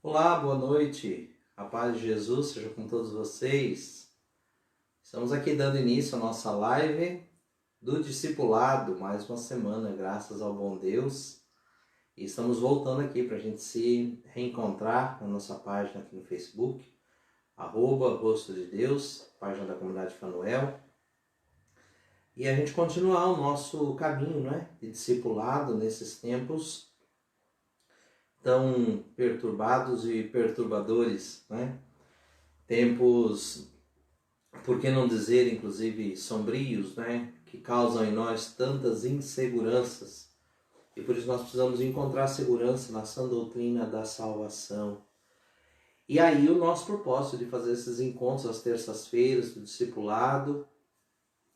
Olá, boa noite. A paz de Jesus seja com todos vocês. Estamos aqui dando início à nossa live do discipulado, mais uma semana, graças ao bom Deus. E estamos voltando aqui para a gente se reencontrar na nossa página aqui no Facebook, @Rosto de Deus, página da comunidade Fanuel. E a gente continuar o nosso caminho, de discipulado nesses tempos tão perturbados e perturbadores, Tempos, por que não dizer, inclusive, sombrios, Que causam em nós tantas inseguranças. E por isso nós precisamos encontrar segurança na sã doutrina da salvação. E aí o nosso propósito de fazer esses encontros às terças-feiras do discipulado,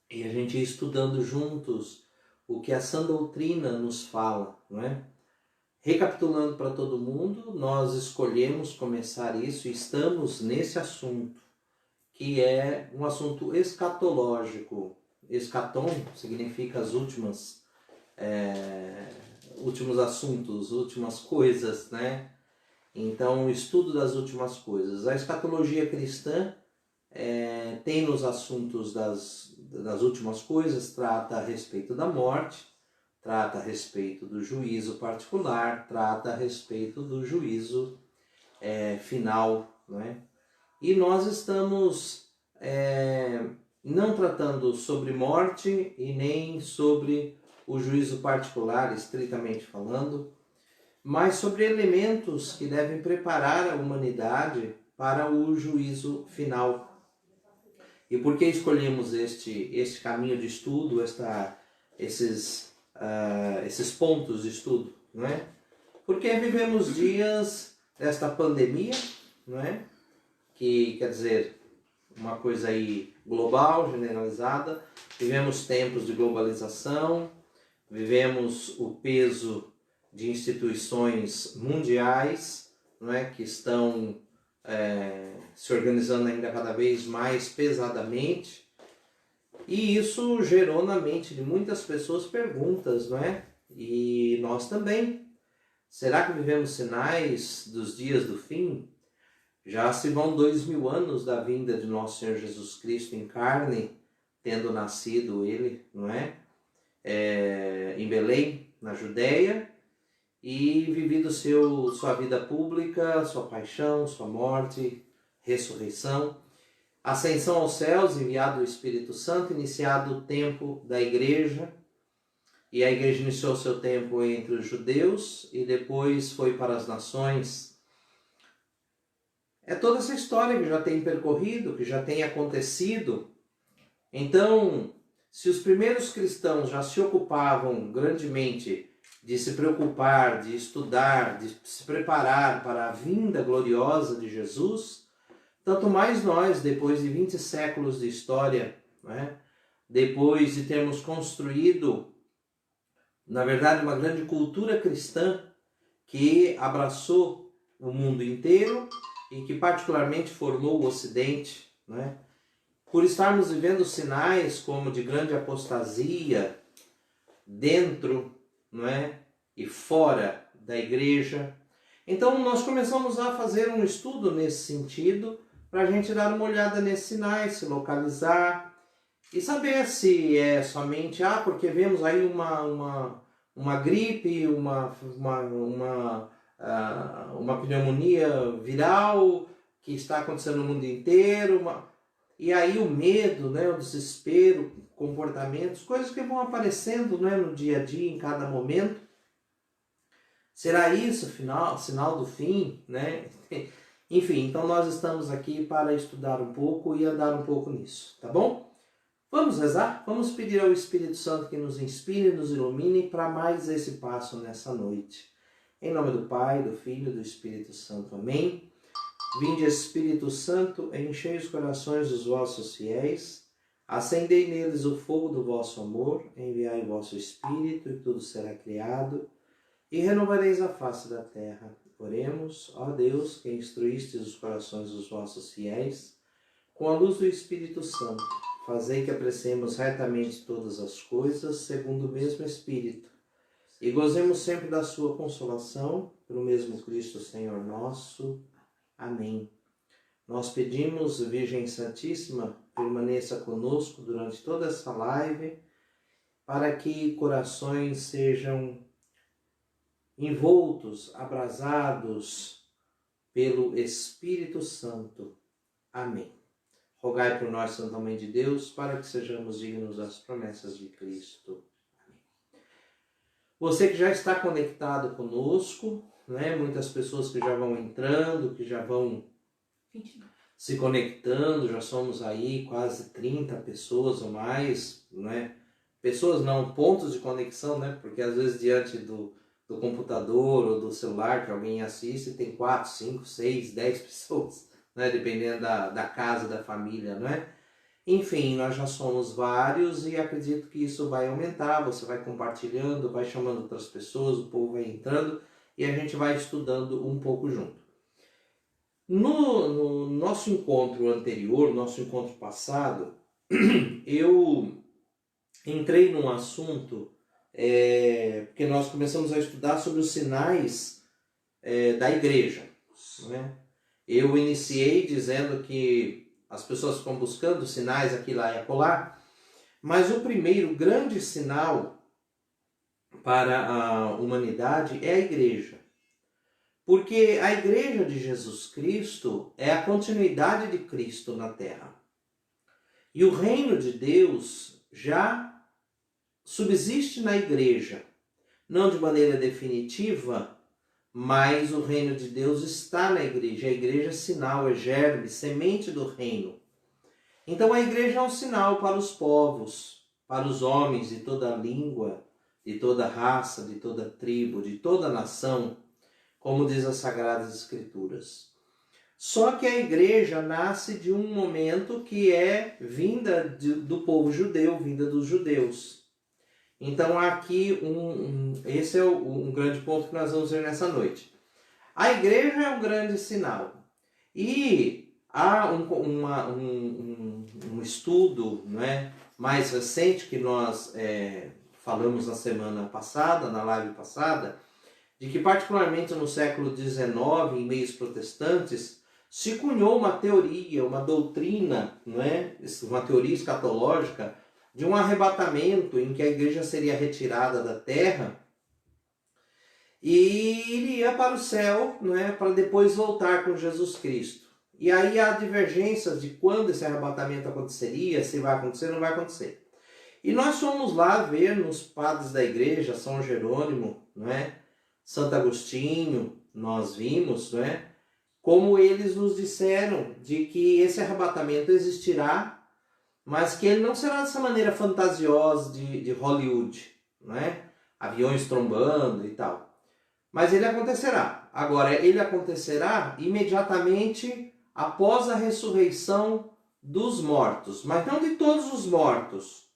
e a gente ir estudando juntos o que a sã doutrina nos fala, Recapitulando para todo mundo, nós escolhemos começar isso e estamos nesse assunto, que é um assunto escatológico. Escatom significa as últimos assuntos, últimas coisas, Então, o estudo das últimas coisas. A escatologia cristã tem nos assuntos das últimas coisas, trata a respeito da morte, trata a respeito do juízo particular, trata a respeito do juízo final, E nós estamos não tratando sobre morte e nem sobre o juízo particular, estritamente falando, mas sobre elementos que devem preparar a humanidade para o juízo final. E por que escolhemos este caminho de estudo, esses pontos de estudo, Porque vivemos dias desta pandemia, Que quer dizer, uma coisa aí global, generalizada. Vivemos tempos de globalização, vivemos o peso de instituições mundiais, Que estão se organizando ainda cada vez mais pesadamente. E isso gerou na mente de muitas pessoas perguntas, E nós também. Será que vivemos sinais dos dias do fim? Já se vão 2000 anos da vinda de nosso Senhor Jesus Cristo em carne, tendo nascido Ele, em Belém, na Judéia, e vivido sua vida pública, sua paixão, sua morte, ressurreição, ascensão aos céus, enviado o Espírito Santo, iniciado o tempo da igreja, e a igreja iniciou seu tempo entre os judeus e depois foi para as nações. É toda essa história que já tem percorrido, que já tem acontecido. Então, se os primeiros cristãos já se ocupavam grandemente de se preocupar, de estudar, de se preparar para a vinda gloriosa de Jesus, tanto mais nós, depois de 20 séculos de história, depois de termos construído, na verdade, uma grande cultura cristã que abraçou o mundo inteiro e que particularmente formou o Ocidente, Por estarmos vivendo sinais como de grande apostasia dentro, e fora da igreja. Então nós começamos a fazer um estudo nesse sentido, para a gente dar uma olhada nesses sinais, se localizar e saber se é somente, porque vemos aí uma gripe, uma pneumonia viral que está acontecendo no mundo inteiro, e aí o medo, o desespero, comportamentos, coisas que vão aparecendo no dia a dia, em cada momento. Será isso sinal do fim, Enfim, então nós estamos aqui para estudar um pouco e andar um pouco nisso, tá bom? Vamos rezar? Vamos pedir ao Espírito Santo que nos inspire e nos ilumine para mais esse passo nessa noite. Em nome do Pai, do Filho e do Espírito Santo. Amém. Vinde, Espírito Santo, enchei os corações dos vossos fiéis, acendei neles o fogo do vosso amor, enviai o vosso Espírito e tudo será criado, e renovareis a face da terra. Oremos, ó Deus, que instruístes os corações dos vossos fiéis, com a luz do Espírito Santo, fazei que apreciemos retamente todas as coisas, segundo o mesmo Espírito, e gozemos sempre da sua consolação. pelo mesmo Cristo Senhor nosso. Amém. Nós pedimos, Virgem Santíssima, permaneça conosco durante toda essa live, para que corações sejam envoltos, abrasados pelo Espírito Santo. Amém. Rogai por nós, Santa Mãe de Deus, para que sejamos dignos das promessas de Cristo. Amém. Você que já está conectado conosco, né? Muitas pessoas que já vão entrando, que já vão se conectando, já somos aí quase 30 pessoas ou mais, né? Pessoas não, pontos de conexão, né? Porque às vezes diante do computador ou do celular que alguém assiste, tem 4, 5, 6, 10 pessoas, né? Dependendo da casa, da família, né? Enfim, nós já somos vários e acredito que isso vai aumentar, você vai compartilhando, vai chamando outras pessoas, o povo vai entrando e a gente vai estudando um pouco junto. No nosso encontro anterior, nosso encontro passado, eu entrei num assunto, porque nós começamos a estudar sobre os sinais da igreja, né? Eu iniciei dizendo que as pessoas ficam buscando sinais aqui, lá e acolá, mas o primeiro grande sinal para a humanidade é a igreja. Porque a igreja de Jesus Cristo é a continuidade de Cristo na terra. E o reino de Deus já subsiste na igreja, não de maneira definitiva, mas o reino de Deus está na igreja. A igreja é sinal, é germe, semente do reino. Então a igreja é um sinal para os povos, para os homens de toda língua, de toda raça, de toda tribo, de toda nação, como diz as Sagradas Escrituras. Só que a igreja nasce de um momento que é vinda do povo judeu, vinda dos judeus. Então aqui, esse é um grande ponto que nós vamos ver nessa noite. A igreja é um grande sinal. E há um estudo, né, mais recente que nós falamos na semana passada, na live passada, de que particularmente no século XIX, em meios protestantes, se cunhou uma teoria, uma doutrina, não é? Uma teoria escatológica de um arrebatamento em que a igreja seria retirada da terra e iria para o céu, não é? Para depois voltar com Jesus Cristo. E aí há divergências de quando esse arrebatamento aconteceria, se vai acontecer ou não vai acontecer. E nós fomos lá ver nos padres da igreja, São Jerônimo, não é? Santo Agostinho, nós vimos, não é? Como eles nos disseram de que esse arrebatamento existirá, mas que ele não será dessa maneira fantasiosa de Hollywood, não é? Aviões trombando e tal. Mas ele acontecerá. Agora, ele acontecerá imediatamente após a ressurreição dos mortos, mas não de todos os mortos,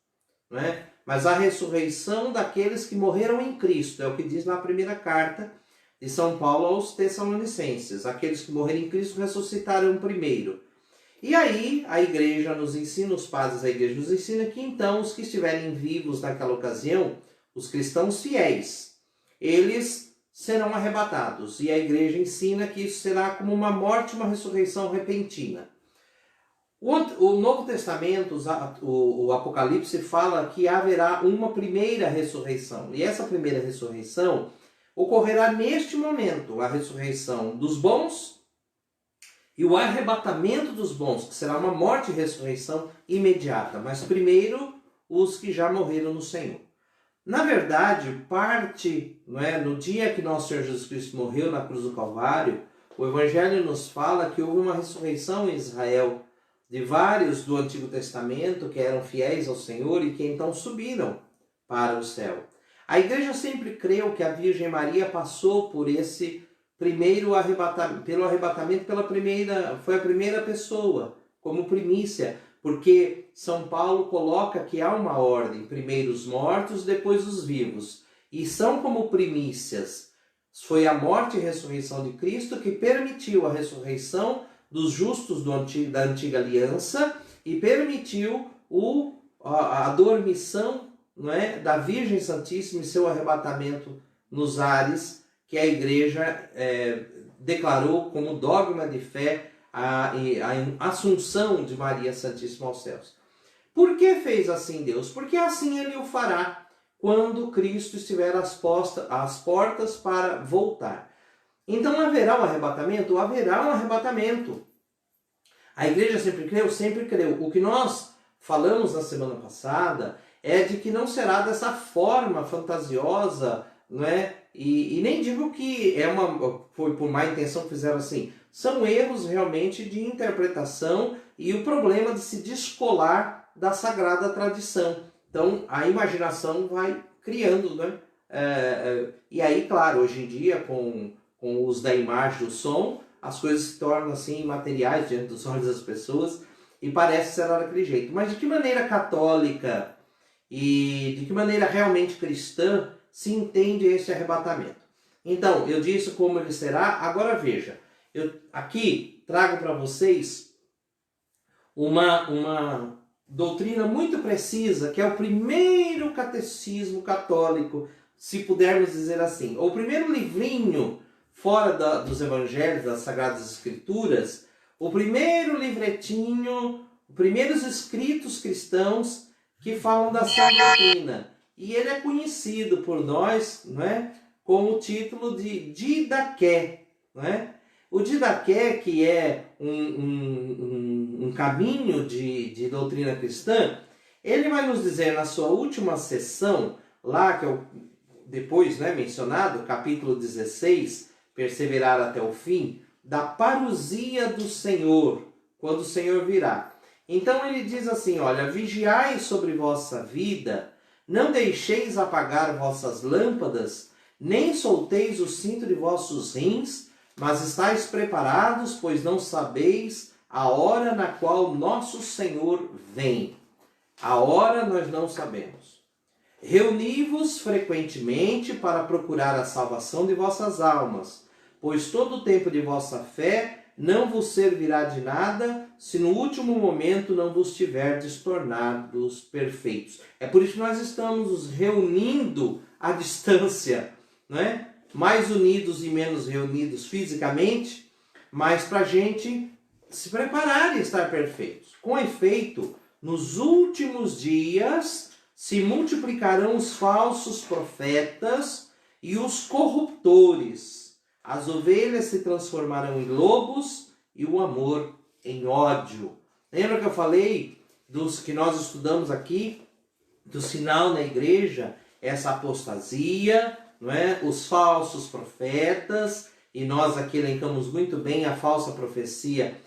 não é? Mas a ressurreição daqueles que morreram em Cristo, é o que diz na primeira carta de São Paulo aos Tessalonicenses. Aqueles que morreram em Cristo ressuscitarão primeiro. E aí a igreja nos ensina, os padres da igreja nos ensinam que então os que estiverem vivos naquela ocasião, os cristãos fiéis, eles serão arrebatados. E a igreja ensina que isso será como uma morte, uma ressurreição repentina. O Novo Testamento, o Apocalipse, fala que haverá uma primeira ressurreição. E essa primeira ressurreição ocorrerá neste momento, a ressurreição dos bons e o arrebatamento dos bons, que será uma morte e ressurreição imediata. Mas primeiro, os que já morreram no Senhor. Na verdade, não é, no dia que nosso Senhor Jesus Cristo morreu na cruz do Calvário, o Evangelho nos fala que houve uma ressurreição em Israel, de vários do Antigo Testamento que eram fiéis ao Senhor e que então subiram para o céu. A igreja sempre creu que a Virgem Maria passou por esse primeiro arrebatamento, foi a primeira pessoa, como primícia, porque São Paulo coloca que há uma ordem, primeiro os mortos, depois os vivos, e são como primícias. Foi a morte e ressurreição de Cristo que permitiu a ressurreição dos justos da antiga aliança e permitiu a dormição, não é, da Virgem Santíssima e seu arrebatamento nos ares, que a igreja declarou como dogma de fé a assunção de Maria Santíssima aos céus. Por que fez assim Deus? Porque assim ele o fará quando Cristo estiver às portas para voltar. Então haverá um arrebatamento? Haverá um arrebatamento. A igreja sempre creu? Sempre creu. O que nós falamos na semana passada é de que não será dessa forma fantasiosa, não é? E nem digo que foi por má intenção que fizeram assim. São erros realmente de interpretação e o problema de se descolar da sagrada tradição. Então a imaginação vai criando, né? E aí, claro, hoje em dia, com o uso da imagem, do som, as coisas se tornam assim materiais diante dos olhos das pessoas e parece ser daquele jeito. Mas de que maneira católica e de que maneira realmente cristã se entende esse arrebatamento? Então, eu disse como ele será. Agora veja, eu aqui trago para vocês uma doutrina muito precisa, que é o primeiro catecismo católico, se pudermos dizer assim, ou o primeiro livrinho fora dos evangelhos, das Sagradas Escrituras, o primeiro livretinho, os primeiros escritos cristãos que falam da sã doutrina. E ele é conhecido por nós, não é, com o título de Didaqué. Não é? O Didaqué, que é um caminho de doutrina cristã, ele vai nos dizer na sua última sessão, lá que é depois, né, mencionado, capítulo 16, perseverar até o fim, da parousia do Senhor, quando o Senhor virá. Então ele diz assim, olha, vigiai sobre vossa vida, não deixeis apagar vossas lâmpadas, nem solteis o cinto de vossos rins, mas estáis preparados, pois não sabeis a hora na qual nosso Senhor vem. A hora nós não sabemos. Reuni-vos frequentemente para procurar a salvação de vossas almas, pois todo o tempo de vossa fé não vos servirá de nada, se no último momento não vos tiverdes tornados perfeitos. É por isso que nós estamos nos reunindo à distância, não é? Mais unidos e menos reunidos fisicamente, mas para a gente se preparar e estar perfeitos. Com efeito, nos últimos dias se multiplicarão os falsos profetas e os corruptores. As ovelhas se transformarão em lobos e o amor em ódio. Lembra que eu falei dos que nós estudamos aqui, do sinal na igreja, essa apostasia, não é? Os falsos profetas, e nós aqui elencamos muito bem a falsa profecia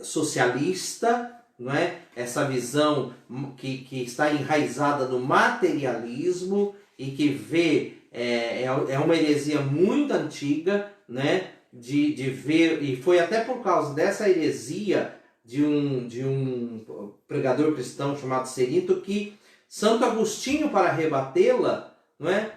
socialista, não é? Essa visão que está enraizada no materialismo e que vê, é uma heresia muito antiga, né? De ver, e foi até por causa dessa heresia de um pregador cristão chamado Cerinto que Santo Agostinho, para rebatê-la, não é?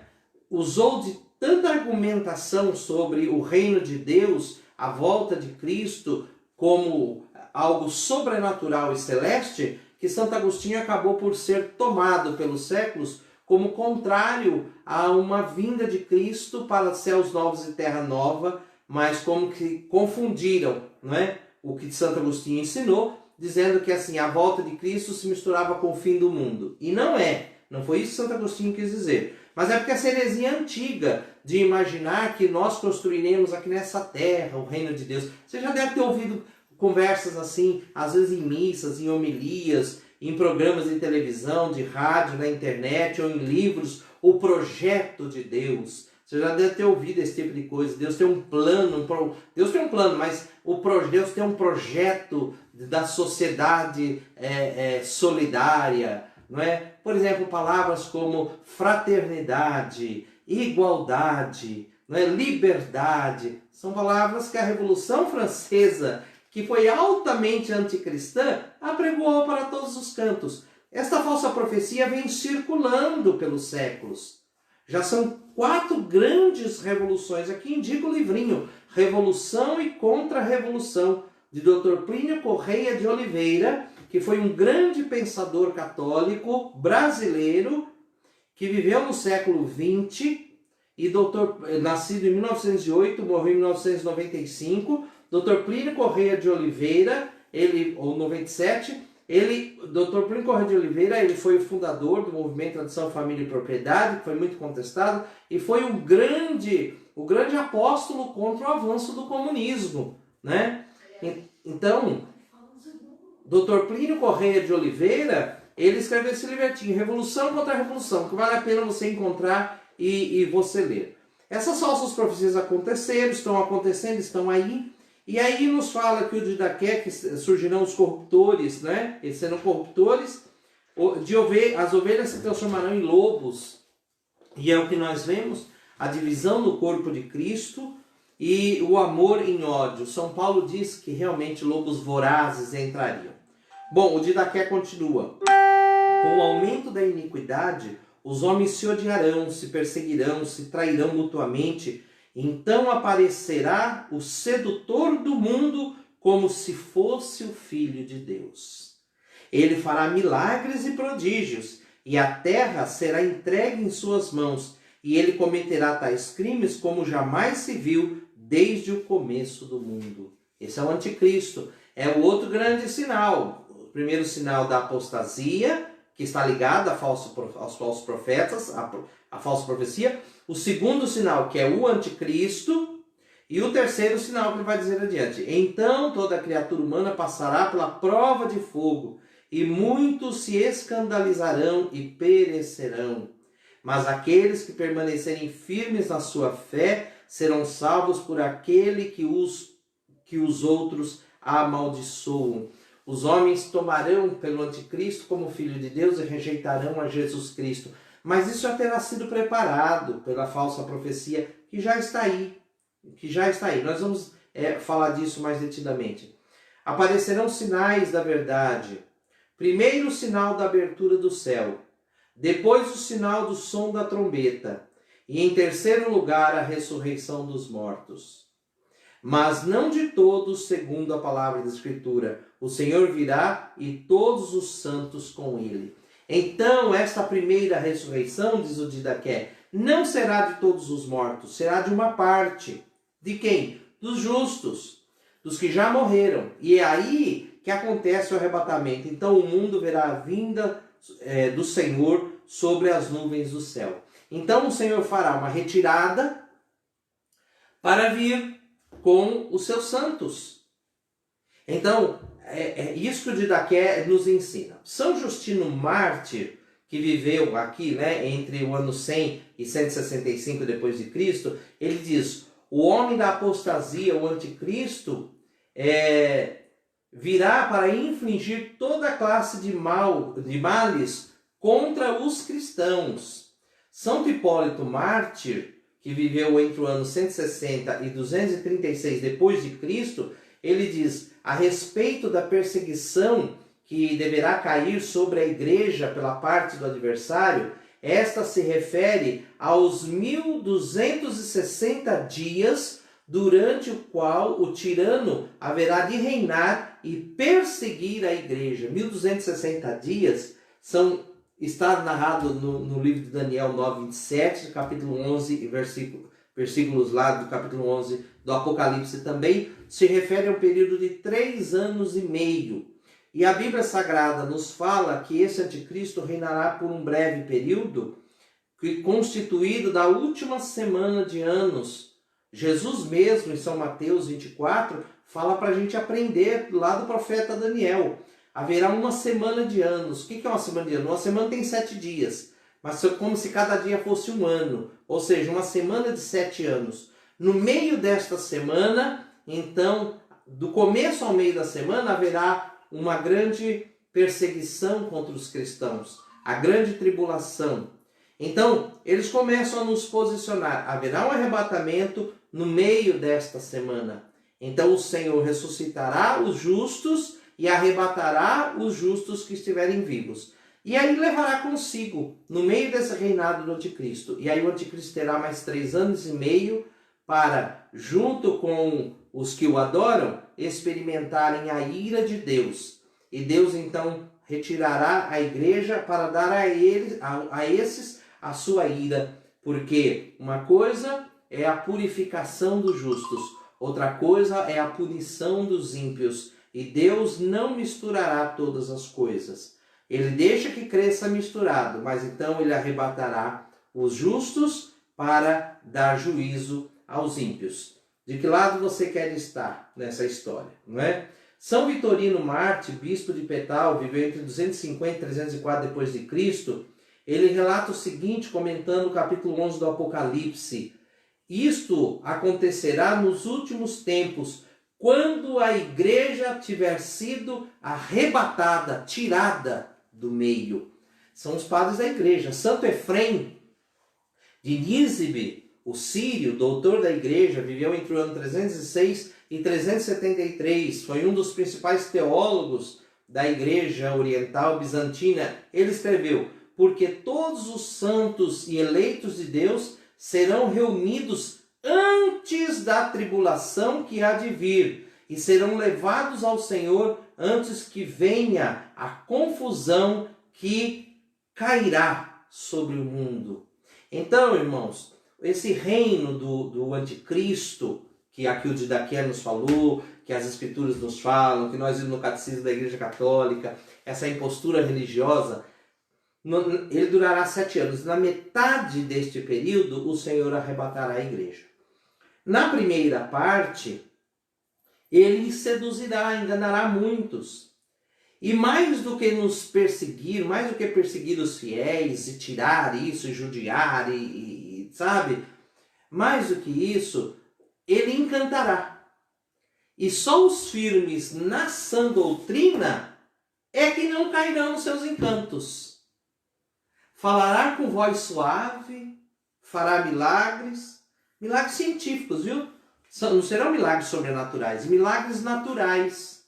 Usou de tanta argumentação sobre o reino de Deus, a volta de Cristo como algo sobrenatural e celeste, que Santo Agostinho acabou por ser tomado pelos séculos como contrário a uma vinda de Cristo para céus novos e terra nova, mas como que confundiram, não é? O que Santo Agostinho ensinou, dizendo que assim a volta de Cristo se misturava com o fim do mundo. E não foi isso que Santo Agostinho quis dizer. Mas é porque essa heresia antiga de imaginar que nós construiremos aqui nessa terra o reino de Deus. Você já deve ter ouvido conversas assim, às vezes em missas, em homilias, em programas de televisão, de rádio, na internet ou em livros, o projeto de Deus. Você já deve ter ouvido esse tipo de coisa. Deus tem um plano, Deus tem um plano, mas Deus tem um projeto da sociedade solidária, não é? Por exemplo, palavras como fraternidade, igualdade, não é? Liberdade, são palavras que a Revolução Francesa, que foi altamente anticristã, apregoou para todos os cantos. Esta falsa profecia vem circulando pelos séculos. Já são 4 grandes revoluções. Aqui indica o livrinho Revolução e Contra-Revolução, de Dr. Plínio Correia de Oliveira, que foi um grande pensador católico brasileiro que viveu no século XX nascido em 1908, morreu em 1995. Dr. Plínio Correia de Oliveira, ou 97, Dr. Plínio Correia de Oliveira, ele foi o fundador do movimento Tradição, Família e Propriedade, que foi muito contestado, e foi o grande apóstolo contra o avanço do comunismo, né? Então, Dr. Plínio Correia de Oliveira, ele escreveu esse livretinho, Revolução contra a Revolução, que vale a pena você encontrar e você ler. Essas falsas profecias aconteceram, estão acontecendo, estão aí. E aí nos fala que o Didaqué, que surgirão os corruptores, né? Eles serão corruptores, as ovelhas se transformarão em lobos. E é o que nós vemos, a divisão do corpo de Cristo e o amor em ódio. São Paulo diz que realmente lobos vorazes entrariam. Bom, o Didaqué continua. Com o aumento da iniquidade, os homens se odiarão, se perseguirão, se trairão mutuamente. Então aparecerá o sedutor do mundo como se fosse o Filho de Deus. Ele fará milagres e prodígios, e a terra será entregue em suas mãos, e ele cometerá tais crimes como jamais se viu desde o começo do mundo. Esse é o anticristo. É o outro grande sinal. O primeiro sinal da apostasia, que está ligado aos falsos profetas, a falsa profecia. O segundo sinal, que é o anticristo. E o terceiro sinal que ele vai dizer adiante. Então toda criatura humana passará pela prova de fogo, e muitos se escandalizarão e perecerão. Mas aqueles que permanecerem firmes na sua fé serão salvos por aquele que os outros amaldiçoam. Os homens tomarão pelo anticristo como filho de Deus e rejeitarão a Jesus Cristo. Mas isso já terá sido preparado pela falsa profecia que já está aí. Nós vamos falar disso mais detidamente. Aparecerão sinais da verdade. Primeiro o sinal da abertura do céu. Depois o sinal do som da trombeta. E em terceiro lugar a ressurreição dos mortos. Mas não de todos segundo a palavra da Escritura. O Senhor virá e todos os santos com ele. Então, esta primeira ressurreição, diz o Didaqué, não será de todos os mortos, será de uma parte. De quem? Dos justos, dos que já morreram. E é aí que acontece o arrebatamento. Então, o mundo verá a vinda do Senhor sobre as nuvens do céu. Então, o Senhor fará uma retirada para vir com os seus santos. Então, é isso que o Didaqué nos ensina. São Justino Mártir, que viveu aqui, né, entre o ano 100 e 165 depois de Cristo, ele diz: o homem da apostasia, o anticristo, virá para infligir toda classe de males contra os cristãos. Santo Hipólito Mártir, que viveu entre o ano 160 e 236 depois de Cristo, ele diz a respeito da perseguição que deverá cair sobre a igreja pela parte do adversário. Esta se refere aos 1260 dias durante o qual o tirano haverá de reinar e perseguir a igreja. 1260 dias está narrado no livro de Daniel 9:27, capítulo 11, e versículos lá do capítulo 11 do Apocalipse também, se refere a um período de 3 anos e meio. E a Bíblia Sagrada nos fala que esse anticristo reinará por um breve período, constituído da última semana de anos. Jesus mesmo, em São Mateus 24, fala para a gente aprender lá do profeta Daniel. Haverá uma semana de anos. O que é uma semana de anos? Uma semana tem 7 dias, mas como se cada dia fosse um ano, ou seja, uma semana de 7 anos. No meio desta semana, então, do começo ao meio da semana, haverá uma grande perseguição contra os cristãos, a grande tribulação. Então, eles começam a nos posicionar. Haverá um arrebatamento no meio desta semana. Então, o Senhor ressuscitará os justos e arrebatará os justos que estiverem vivos. E aí levará consigo, no meio desse reinado do anticristo. E aí o anticristo terá mais 3 anos e meio para, junto com os que o adoram, experimentarem a ira de Deus. E Deus então retirará a igreja para dar a esses a sua ira Porque uma coisa é a purificação dos justos, outra coisa é a punição dos ímpios. E Deus não misturará todas as coisas. Ele deixa que cresça misturado, mas então ele arrebatará os justos para dar juízo aos ímpios. De que lado você quer estar nessa história, não é? São Vitorino Marte, bispo de Petal, viveu entre 250 e 304 depois de Cristo. Ele relata o seguinte, comentando o capítulo 11 do Apocalipse: isto acontecerá nos últimos tempos, quando a igreja tiver sido arrebatada, tirada do meio. São os padres da igreja. Santo Efrem de Nízibe, o sírio, doutor da igreja, viveu entre o ano 306 e 373. Foi um dos principais teólogos da igreja oriental bizantina. Ele escreveu: porque todos os santos e eleitos de Deus serão reunidos antes da tribulação que há de vir, e serão levados ao Senhor antes que venha a confusão que cairá sobre o mundo. Então, irmãos, esse reino do anticristo, que aqui o Didaquê nos falou, que as escrituras nos falam, que nós vimos no catecismo da Igreja Católica, essa impostura religiosa, ele durará 7 anos. Na metade deste período, o Senhor arrebatará a igreja. Na primeira parte, ele seduzirá, enganará muitos. E mais do que nos perseguir, mais do que perseguir os fiéis e tirar isso, e judiar, sabe? Mais do que isso, ele encantará. E só os firmes na sã doutrina é que não cairão nos seus encantos. Falará com voz suave, fará milagres científicos, viu? Não serão milagres sobrenaturais, milagres naturais,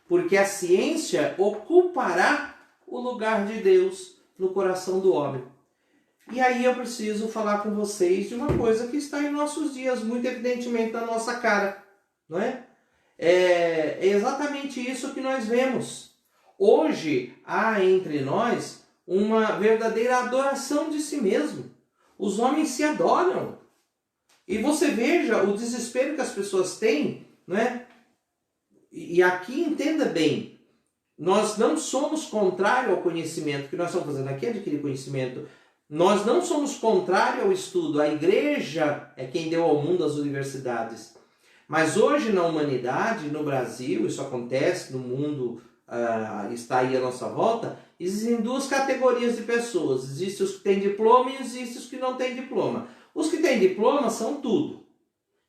porque a ciência ocupará o lugar de Deus no coração do homem. E aí eu preciso falar com vocês de uma coisa que está em nossos dias, muito evidentemente na nossa cara, não é? É exatamente isso que nós vemos. Hoje há entre nós uma verdadeira adoração de si mesmo. Os homens se adoram. E você veja o desespero que as pessoas têm, não é? E aqui entenda bem, nós não somos contrários ao conhecimento. O que nós estamos fazendo aqui é adquirir conhecimento. Nós não somos contrários ao estudo. A igreja é quem deu ao mundo as universidades. Mas hoje na humanidade, no Brasil, isso acontece, no mundo está aí à nossa volta, existem 2 categorias de pessoas. Existem os que têm diploma e existem os que não têm diploma. Os que têm diploma são tudo.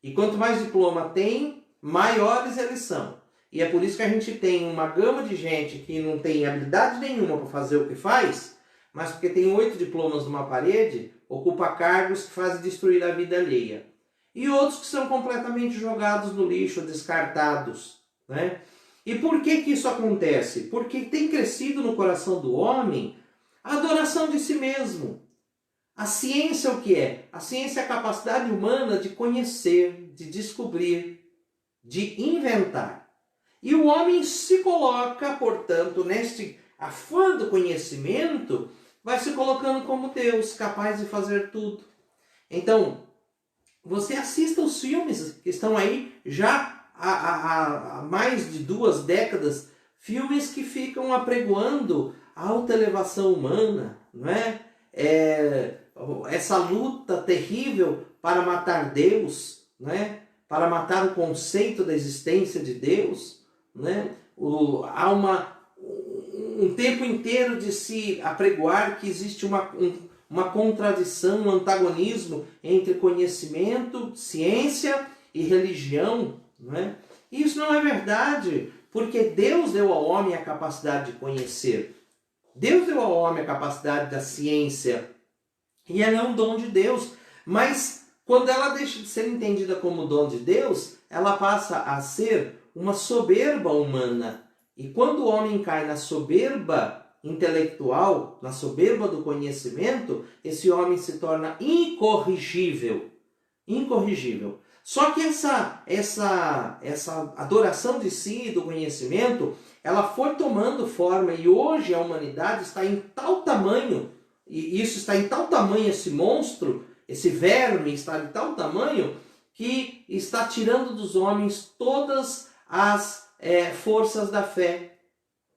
E quanto mais diploma tem, maiores eles são. E é por isso que a gente tem uma gama de gente que não tem habilidade nenhuma para fazer o que faz, mas porque tem 8 diplomas numa parede, ocupa cargos que fazem destruir a vida alheia. E outros que são completamente jogados no lixo, descartados, né? E por que isso acontece? Porque tem crescido no coração do homem a adoração de si mesmo. A ciência o que é? A ciência é a capacidade humana de conhecer, de descobrir, de inventar. E o homem se coloca, portanto, neste afã do conhecimento, vai se colocando como Deus, capaz de fazer tudo. Então, você assista os filmes que estão aí já há mais de 2 décadas, filmes que ficam apregoando a alta elevação humana, não é? Essa luta terrível para matar Deus, né? Para matar o conceito da existência de Deus, né? Há um tempo inteiro de se apregoar que existe uma contradição, um antagonismo entre conhecimento, ciência e religião, né? Isso não é verdade, porque Deus deu ao homem a capacidade de conhecer. Deus deu ao homem a capacidade da ciência, e ela é um dom de Deus, mas quando ela deixa de ser entendida como dom de Deus, ela passa a ser uma soberba humana. E quando o homem cai na soberba intelectual, na soberba do conhecimento, esse homem se torna incorrigível. Incorrigível. Só que essa adoração de si, do conhecimento, ela foi tomando forma, e hoje a humanidade está em tal tamanho, e isso está em tal tamanho, esse monstro, Esse verme está de tal tamanho que está tirando dos homens todas as forças da fé,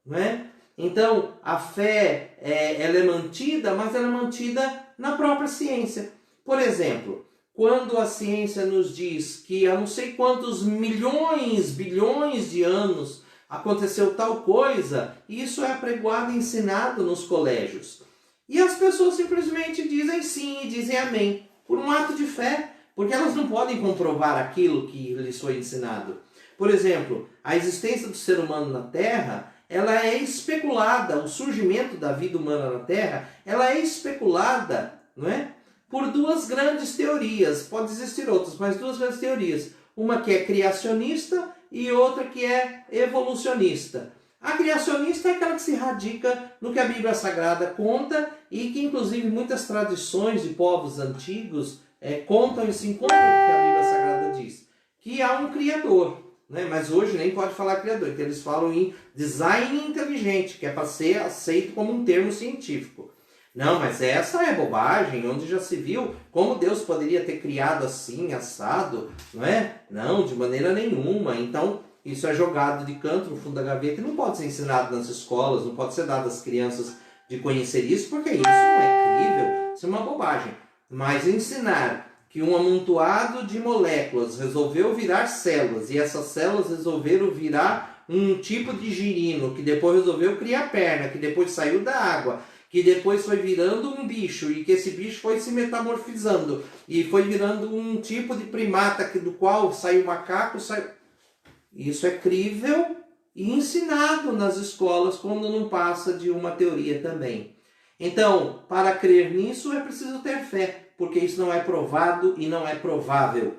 não é? Então, a fé, ela é mantida, mas ela é mantida na própria ciência. Por exemplo, quando a ciência nos diz que há não sei quantos milhões, bilhões de anos aconteceu tal coisa, isso é apregoado e ensinado nos colégios. E as pessoas simplesmente dizem sim e dizem amém, por um ato de fé, porque elas não podem comprovar aquilo que lhes foi ensinado. Por exemplo, a existência do ser humano na Terra, ela é especulada, o surgimento da vida humana na Terra, ela é especulada, não é? Por duas grandes teorias, pode existir outras, mas duas grandes teorias. Uma que é criacionista e outra que é evolucionista. A criacionista é aquela que se radica no que a Bíblia Sagrada conta e que inclusive muitas tradições de povos antigos contam e se encontram com o que a Bíblia Sagrada diz. Que há um Criador, né? Mas hoje nem pode falar Criador, porque eles falam em design inteligente, que é para ser aceito como um termo científico. Não, mas essa é bobagem, onde já se viu como Deus poderia ter criado assim, assado, não é? Não, de maneira nenhuma. Então, isso é jogado de canto no fundo da gaveta e não pode ser ensinado nas escolas, não pode ser dado às crianças de conhecer isso, porque isso não é crível, isso é uma bobagem. Mas ensinar que um amontoado de moléculas resolveu virar células e essas células resolveram virar um tipo de girino, que depois resolveu criar perna, que depois saiu da água, que depois foi virando um bicho e que esse bicho foi se metamorfizando e foi virando um tipo de primata do qual saiu macaco, Isso é crível e ensinado nas escolas quando não passa de uma teoria também. Então, para crer nisso é preciso ter fé, porque isso não é provado e não é provável.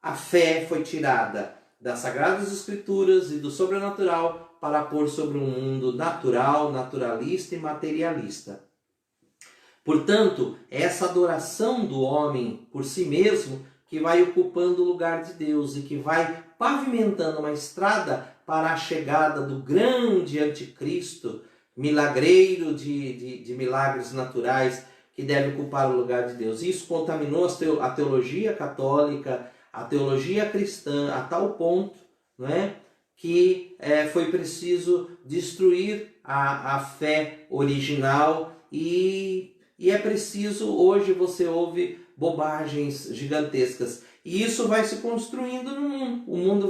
A fé foi tirada das Sagradas Escrituras e do sobrenatural para pôr sobre um mundo natural, naturalista e materialista. Portanto, é essa adoração do homem por si mesmo que vai ocupando o lugar de Deus e que vai pavimentando uma estrada para a chegada do grande anticristo, milagreiro de milagres naturais, que deve ocupar o lugar de Deus. Isso contaminou a teologia católica, a teologia cristã, a tal ponto, não é, que foi preciso destruir a fé original e é preciso, hoje você ouve bobagens gigantescas. E isso vai se construindo no mundo. O mundo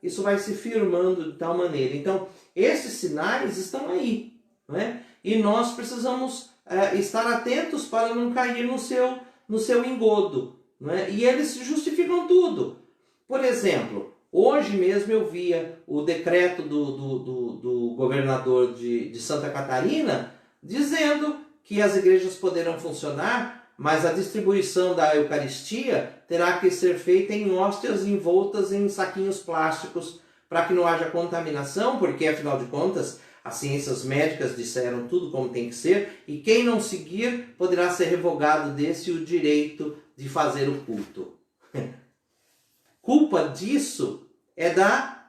isso vai se firmando de tal maneira. Então, esses sinais estão aí, não é? E nós precisamos estar atentos para não cair no seu engodo, não é? E eles justificam tudo. Por exemplo, hoje mesmo eu via o decreto do governador de Santa Catarina dizendo que as igrejas poderão funcionar, mas a distribuição da Eucaristia terá que ser feita em hóstias envoltas em saquinhos plásticos para que não haja contaminação, porque afinal de contas as ciências médicas disseram tudo como tem que ser e quem não seguir poderá ser revogado desse o direito de fazer o culto. Culpa disso é da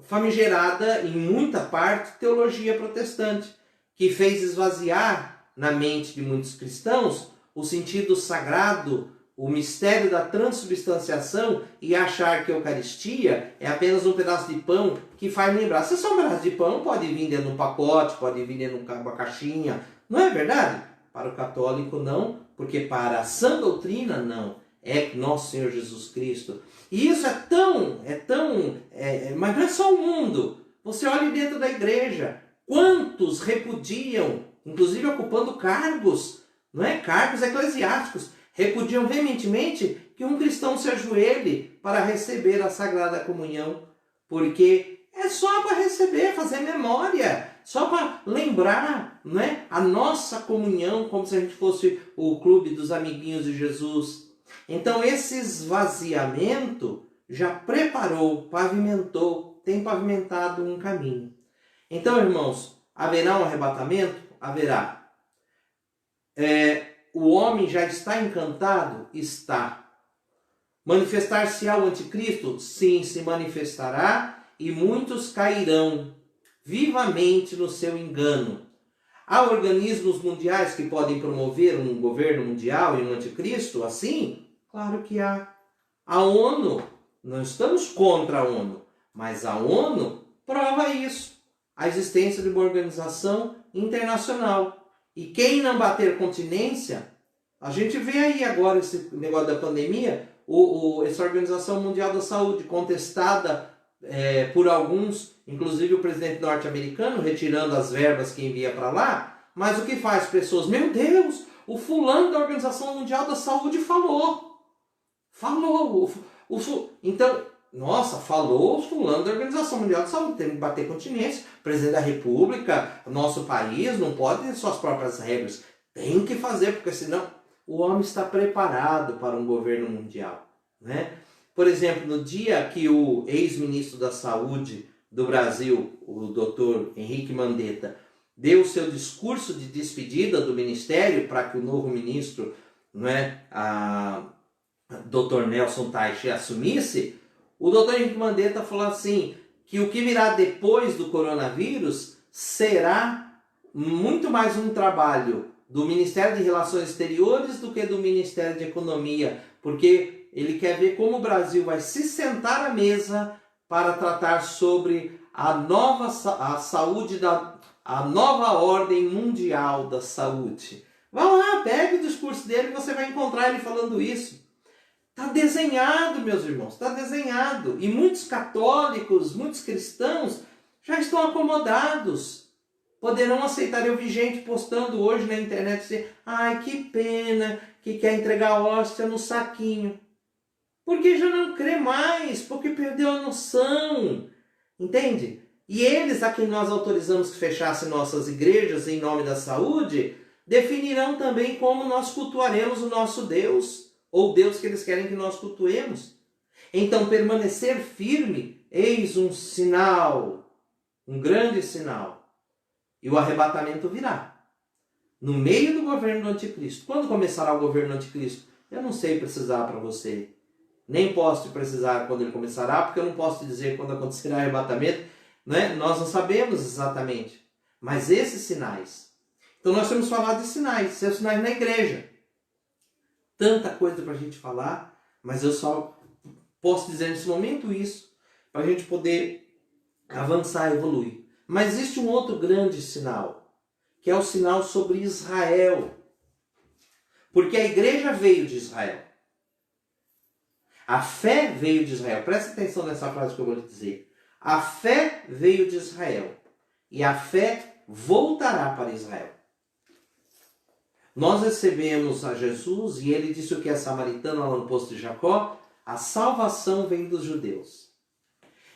famigerada, em muita parte, teologia protestante, que fez esvaziar na mente de muitos cristãos o sentido sagrado, o mistério da transubstanciação e achar que a Eucaristia é apenas um pedaço de pão que faz lembrar. Se é só um pedaço de pão, pode vir dentro de um pacote, pode vir dentro de uma caixinha. Não é verdade? Para o católico não, porque para a sã doutrina não. É nosso Senhor Jesus Cristo. E isso mas não é só o mundo. Você olha dentro da igreja, quantos repudiam, inclusive ocupando cargos, não é? Cargos eclesiásticos, repudiam veementemente que um cristão se ajoelhe para receber a Sagrada Comunhão, porque é só para receber, fazer memória, só para lembrar, não é? A nossa comunhão, como se a gente fosse o clube dos amiguinhos de Jesus. Então esse esvaziamento já preparou, pavimentou, tem pavimentado um caminho. Então, irmãos, haverá um arrebatamento? Haverá. O homem já está encantado? Está. Manifestar-se-á o anticristo? Sim, se manifestará e muitos cairão vivamente no seu engano. Há organismos mundiais que podem promover um governo mundial e um anticristo assim? Claro que há. A ONU, não estamos contra a ONU, mas a ONU prova isso, a existência de uma organização internacional. E quem não bater continência, a gente vê aí agora esse negócio da pandemia, essa Organização Mundial da Saúde contestada por alguns, inclusive o presidente norte-americano, retirando as verbas que envia para lá, mas o que faz pessoas? Meu Deus, o fulano da Organização Mundial da Saúde falou. Então, nossa, falou o fulano da Organização Mundial da Saúde, tem que bater continência, presidente da República, nosso país não pode ter suas próprias regras, tem que fazer, porque senão o homem está preparado para um governo mundial, né? Por exemplo, no dia que o ex-ministro da Saúde do Brasil, o Dr. Henrique Mandetta, deu seu discurso de despedida do ministério para que o novo ministro, Dr. Nelson Teich, assumisse, o Dr. Henrique Mandetta falou assim, que o que virá depois do coronavírus será muito mais um trabalho do Ministério de Relações Exteriores do que do Ministério de Economia, porque ele quer ver como o Brasil vai se sentar à mesa para tratar sobre a nova ordem mundial da saúde. Vá lá, pegue o discurso dele e você vai encontrar ele falando isso. Está desenhado, meus irmãos, está desenhado. E muitos católicos, muitos cristãos já estão acomodados. Poderão aceitar. Eu vi gente postando hoje na internet assim, ai, que pena que quer entregar a hóstia no saquinho. Porque já não crê mais, porque perdeu a noção. Entende? E eles, a quem nós autorizamos que fechassem nossas igrejas em nome da saúde, definirão também como nós cultuaremos o nosso Deus, ou Deus que eles querem que nós cultuemos. Então, permanecer firme, eis um sinal, um grande sinal. E o arrebatamento virá. No meio do governo do anticristo. Quando começará o governo do anticristo? Eu não sei precisar para você. Nem posso te precisar quando ele começará, porque eu não posso te dizer quando acontecerá o arrebatamento. Né? Nós não sabemos exatamente. Mas esses sinais. Então nós temos falado de sinais. São sinais na igreja. Tanta coisa para a gente falar, mas eu só posso dizer nesse momento isso, para a gente poder avançar e evoluir. Mas existe um outro grande sinal, que é o sinal sobre Israel. Porque a igreja veio de Israel. A fé veio de Israel. Presta atenção nessa frase que eu vou lhe dizer. A fé veio de Israel. E a fé voltará para Israel. Nós recebemos a Jesus e ele disse o que é samaritano lá no poço de Jacó. A salvação vem dos judeus.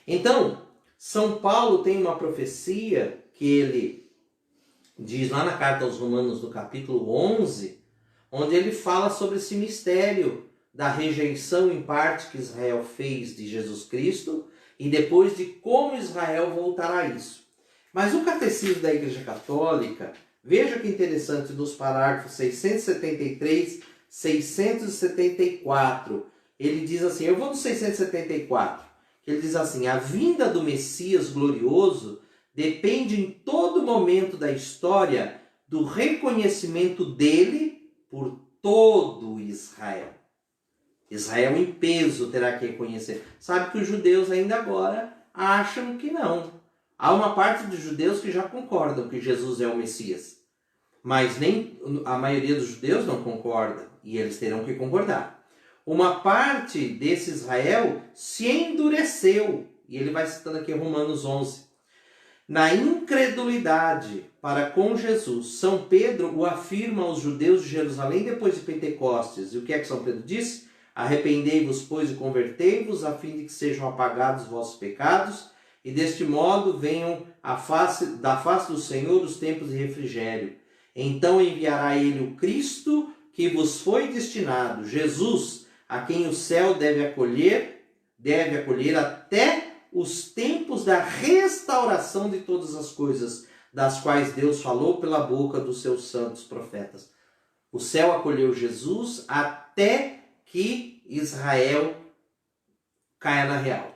Então, São Paulo tem uma profecia que ele diz lá na carta aos Romanos, no capítulo 11, onde ele fala sobre esse mistério da rejeição em parte que Israel fez de Jesus Cristo e depois de como Israel voltará a isso. Mas o Catecismo da Igreja Católica, veja que interessante, nos parágrafos 673, 674, ele diz assim, eu vou no 674, ele diz assim, a vinda do Messias glorioso depende em todo momento da história do reconhecimento dele por todo Israel. Israel em peso terá que reconhecer. Sabe que os judeus ainda agora acham que não. Há uma parte dos judeus que já concordam que Jesus é o Messias. Mas nem a maioria dos judeus não concorda. E eles terão que concordar. Uma parte desse Israel se endureceu. E ele vai citando aqui Romanos 11. Na incredulidade para com Jesus, São Pedro o afirma aos judeus de Jerusalém depois de Pentecostes. E o que é que São Pedro disse? Arrependei-vos, pois, e convertei-vos, a fim de que sejam apagados os vossos pecados, e deste modo venham da face do Senhor os tempos de refrigério. Então enviará ele o Cristo que vos foi destinado, Jesus, a quem o céu deve acolher até os tempos da restauração de todas as coisas, das quais Deus falou pela boca dos seus santos profetas. O céu acolheu Jesus até que Israel caia na real.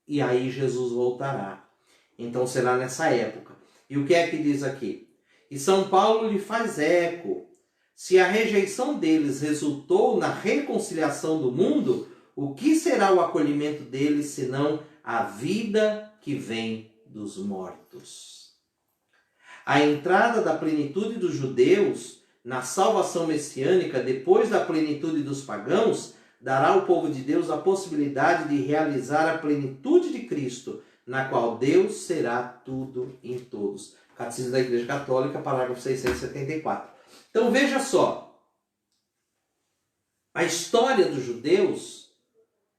E aí Jesus voltará. Então será nessa época. E o que é que diz aqui? E São Paulo lhe faz eco. Se a rejeição deles resultou na reconciliação do mundo, o que será o acolhimento deles senão a vida que vem dos mortos? A entrada da plenitude dos judeus na salvação messiânica, depois da plenitude dos pagãos, dará ao povo de Deus a possibilidade de realizar a plenitude de Cristo, na qual Deus será tudo em todos. Catecismo da Igreja Católica, parágrafo 674. Então veja só, a história dos judeus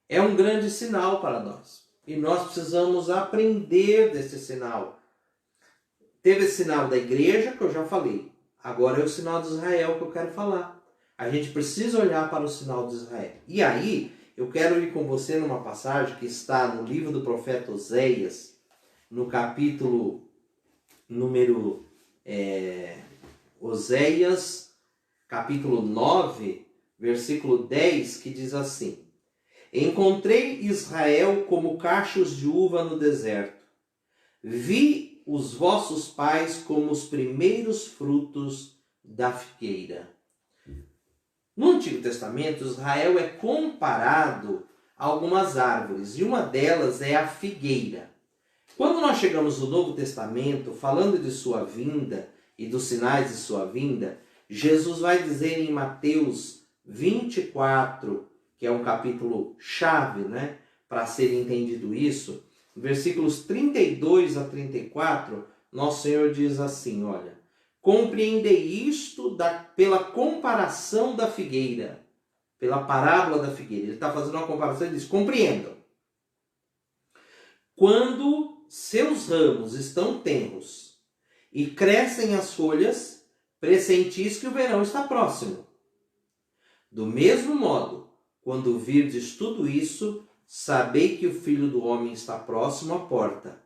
é um grande sinal para nós. E nós precisamos aprender desse sinal. Teve esse sinal da igreja, que eu já falei. Agora é o sinal de Israel que eu quero falar. A gente precisa olhar para o sinal de Israel. E aí, eu quero ir com você numa passagem que está no livro do profeta Oséias, no capítulo número Oséias, capítulo 9, versículo 10, que diz assim: Encontrei Israel como cachos de uva no deserto. Vi os vossos pais como os primeiros frutos da figueira. No Antigo Testamento, Israel é comparado a algumas árvores, e uma delas é a figueira. Quando nós chegamos no Novo Testamento, falando de sua vinda e dos sinais de sua vinda, Jesus vai dizer em Mateus 24, que é um capítulo chave, né, para ser entendido isso, versículos 32 a 34, nosso Senhor diz assim, olha: Compreendei isto pela comparação da figueira, pela parábola da figueira. Ele está fazendo uma comparação e diz: compreendam. Quando seus ramos estão tenros e crescem as folhas, pressentis que o verão está próximo. Do mesmo modo, quando virdes tudo isso, sabei que o Filho do Homem está próximo à porta.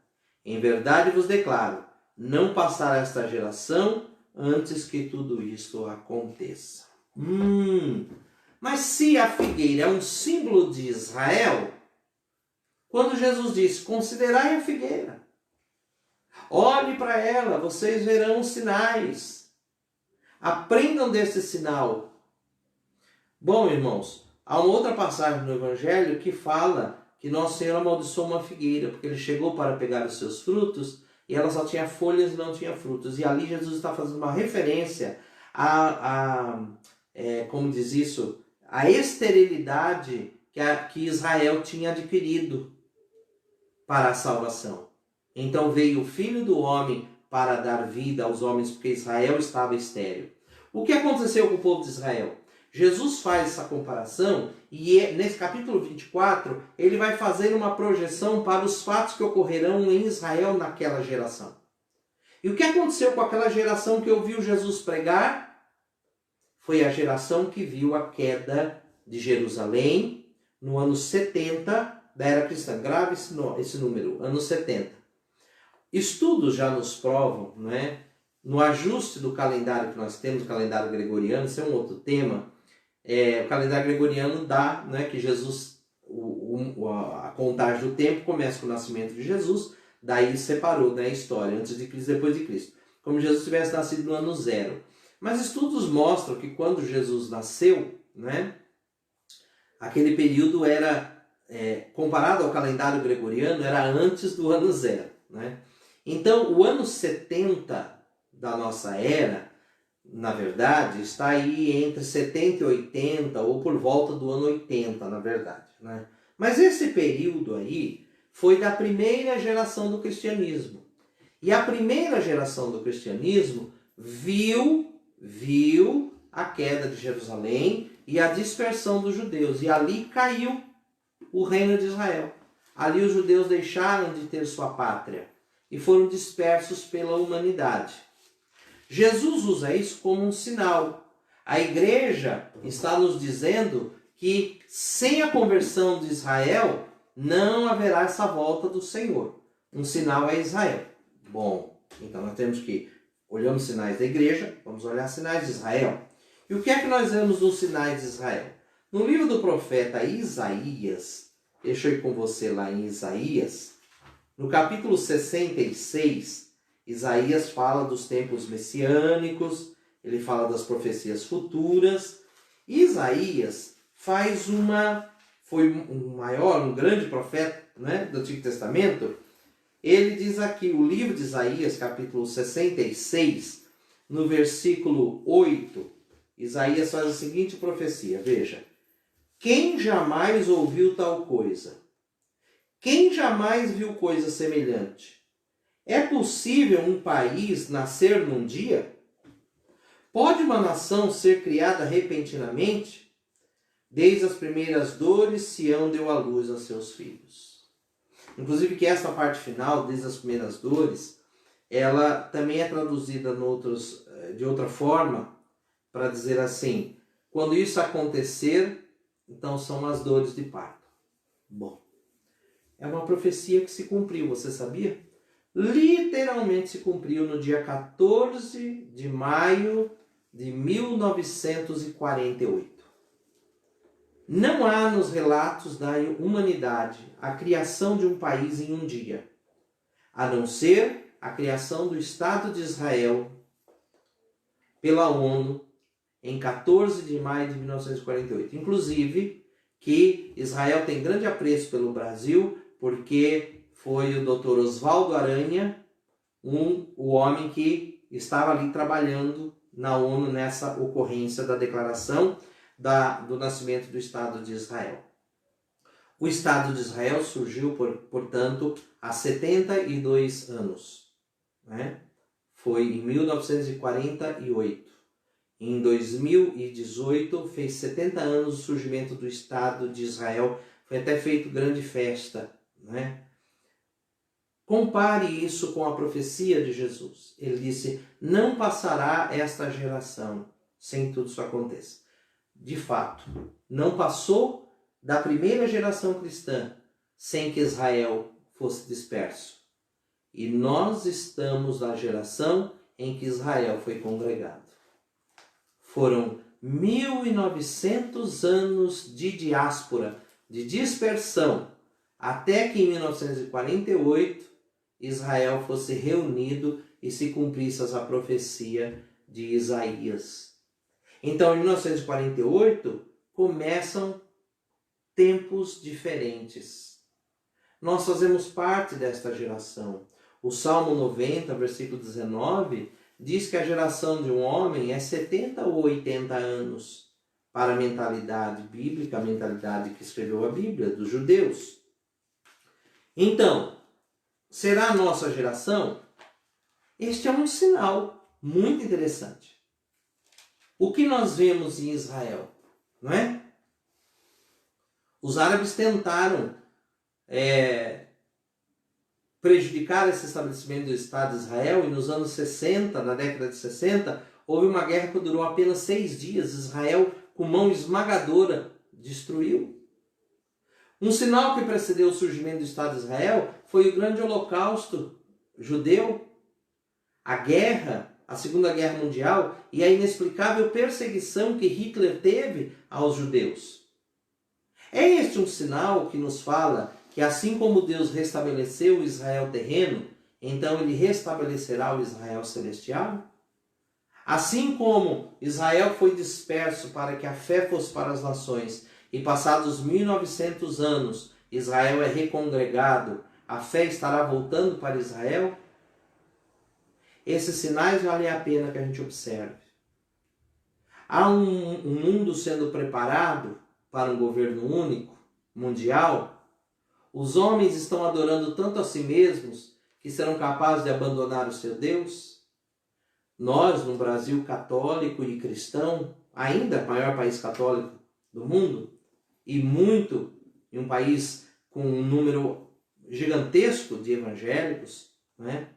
Em verdade vos declaro, não passará esta geração antes que tudo isto aconteça. Mas se a figueira é um símbolo de Israel, quando Jesus disse, considerai a figueira, olhe para ela, vocês verão os sinais, aprendam desse sinal. Bom, irmãos, há uma outra passagem no Evangelho que fala que Nosso Senhor amaldiçoou uma figueira, porque ele chegou para pegar os seus frutos e ela só tinha folhas e não tinha frutos. E ali Jesus está fazendo uma referência como diz isso, a esterilidade que Israel tinha adquirido para a salvação. Então veio o Filho do Homem para dar vida aos homens, porque Israel estava estéril. O que aconteceu com o povo de Israel? Jesus faz essa comparação e nesse capítulo 24 ele vai fazer uma projeção para os fatos que ocorrerão em Israel naquela geração. E o que aconteceu com aquela geração que ouviu Jesus pregar? Foi a geração que viu a queda de Jerusalém no ano 70 da era cristã. Grave esse número, ano 70. Estudos já nos provam, né, no ajuste do calendário que nós temos, o calendário gregoriano, isso é um outro tema. O calendário gregoriano dá, né, que Jesus, a contagem do tempo começa com o nascimento de Jesus, daí separou, né, a história, antes de Cristo e depois de Cristo. Como se Jesus tivesse nascido no ano 0. Mas estudos mostram que quando Jesus nasceu, né, aquele período era, comparado ao calendário gregoriano, era antes do ano 0. Né? Então, o ano 70 da nossa era, na verdade, está aí entre 70 e 80, ou por volta do ano 80, na verdade. Né? Mas esse período aí foi da primeira geração do cristianismo. E a primeira geração do cristianismo viu a queda de Jerusalém e a dispersão dos judeus. E ali caiu o reino de Israel. Ali os judeus deixaram de ter sua pátria e foram dispersos pela humanidade. Jesus usa isso como um sinal. A igreja está nos dizendo que sem a conversão de Israel não haverá essa volta do Senhor. Um sinal é Israel. Bom, então nós temos que olhamos sinais da igreja, vamos olhar sinais de Israel. E o que é que nós vemos nos sinais de Israel? No livro do profeta Isaías, deixa eu ir com você lá em Isaías, no capítulo 66, Isaías fala dos tempos messiânicos, ele fala das profecias futuras. E Isaías foi um grande profeta, né, do Antigo Testamento. Ele diz aqui, o livro de Isaías, capítulo 66, no versículo 8, Isaías faz a seguinte profecia, veja. Quem jamais ouviu tal coisa? Quem jamais viu coisa semelhante? É possível um país nascer num dia? Pode uma nação ser criada repentinamente? Desde as primeiras dores, Sião deu à luz a seus filhos. Inclusive que essa parte final, desde as primeiras dores, ela também é traduzida de outra forma, para dizer assim, quando isso acontecer, então são as dores de parto. Bom, é uma profecia que se cumpriu, você sabia? Literalmente se cumpriu no dia 14 de maio de 1948. Não há nos relatos da humanidade a criação de um país em um dia, a não ser a criação do Estado de Israel pela ONU em 14 de maio de 1948. Inclusive, que Israel tem grande apreço pelo Brasil, porque foi o Dr. Oswaldo Aranha, o homem que estava ali trabalhando na ONU nessa ocorrência da declaração do nascimento do Estado de Israel. O Estado de Israel surgiu, portanto, há 72 anos. Né? Foi em 1948. Em 2018, fez 70 anos o surgimento do Estado de Israel. Foi até feito grande festa. Né? Compare isso com a profecia de Jesus. Ele disse, não passará esta geração sem que tudo isso aconteça. De fato, não passou da primeira geração cristã sem que Israel fosse disperso. E nós estamos na geração em que Israel foi congregado. Foram 1900 anos de diáspora, de dispersão, até que em 1948 Israel fosse reunido e se cumprisse a profecia de Isaías. Então, em 1948, começam tempos diferentes. Nós fazemos parte desta geração. O Salmo 90, versículo 19, diz que a geração de um homem é 70 ou 80 anos para a mentalidade bíblica, a mentalidade que escreveu a Bíblia, dos judeus. Então, será a nossa geração? Este é um sinal muito interessante. O que nós vemos em Israel, não é? Os árabes tentaram prejudicar esse estabelecimento do Estado de Israel, e nos anos 60, na década de 60, houve uma guerra que durou apenas 6 dias. Israel, com mão esmagadora, destruiu. Um sinal que precedeu o surgimento do Estado de Israel foi o grande holocausto judeu, a guerra, a Segunda Guerra Mundial e a inexplicável perseguição que Hitler teve aos judeus. É este um sinal que nos fala que assim como Deus restabeleceu o Israel terreno, então ele restabelecerá o Israel celestial? Assim como Israel foi disperso para que a fé fosse para as nações, e passados 1900 anos Israel é recongregado, a fé estará voltando para Israel? Esses sinais valem a pena que a gente observe. Há um mundo sendo preparado para um governo único, mundial. Os homens estão adorando tanto a si mesmos que serão capazes de abandonar o seu Deus. Nós, no Brasil católico e cristão, ainda maior país católico do mundo, e muito em um país com um número gigantesco de evangélicos, né?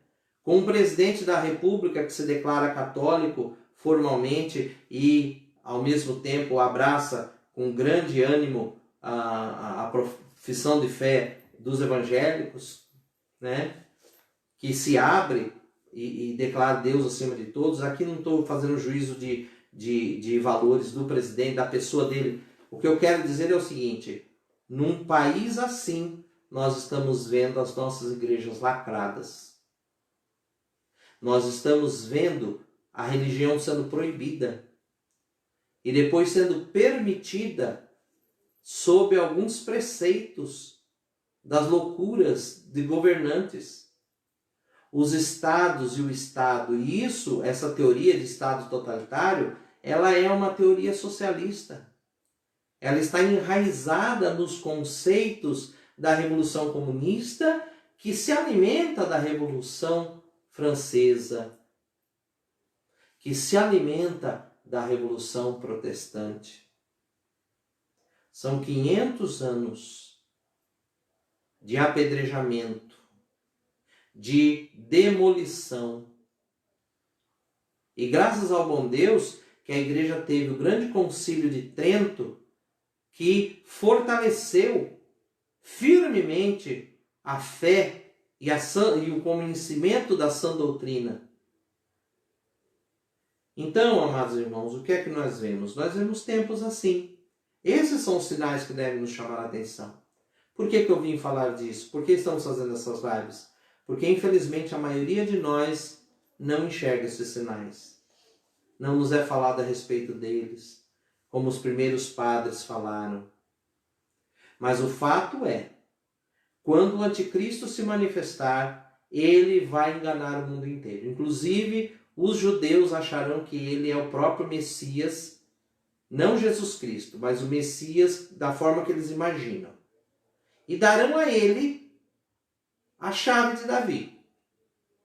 Com um presidente da República que se declara católico formalmente e, ao mesmo tempo, abraça com grande ânimo a profissão de fé dos evangélicos, né? Que se abre e declara Deus acima de todos. Aqui não estou fazendo juízo de valores do presidente, da pessoa dele. O que eu quero dizer é o seguinte: num país assim, nós estamos vendo as nossas igrejas lacradas. nós estamos vendo a religião sendo proibida e depois sendo permitida sob alguns preceitos das loucuras de governantes. Os estados e o Estado, e isso, essa teoria de Estado totalitário, ela é uma teoria socialista. Ela está enraizada nos conceitos da Revolução Comunista, que se alimenta da Revolução Francesa, que se alimenta da Revolução Protestante. São 500 anos de apedrejamento, de demolição. E graças ao bom Deus que a igreja teve o grande concílio de Trento, que fortaleceu firmemente a fé e o conhecimento da sã doutrina. Então, amados irmãos, o que é que nós vemos? Nós vemos tempos assim. Esses são os sinais que devem nos chamar a atenção. Por que eu vim falar disso? Por que estamos fazendo essas lives? Porque, infelizmente, a maioria de nós não enxerga esses sinais. Não nos é falado a respeito deles, como os primeiros padres falaram. Mas o fato é, quando o anticristo se manifestar, ele vai enganar o mundo inteiro. Inclusive, os judeus acharão que ele é o próprio Messias, não Jesus Cristo, mas o Messias da forma que eles imaginam. E darão a ele a chave de Davi.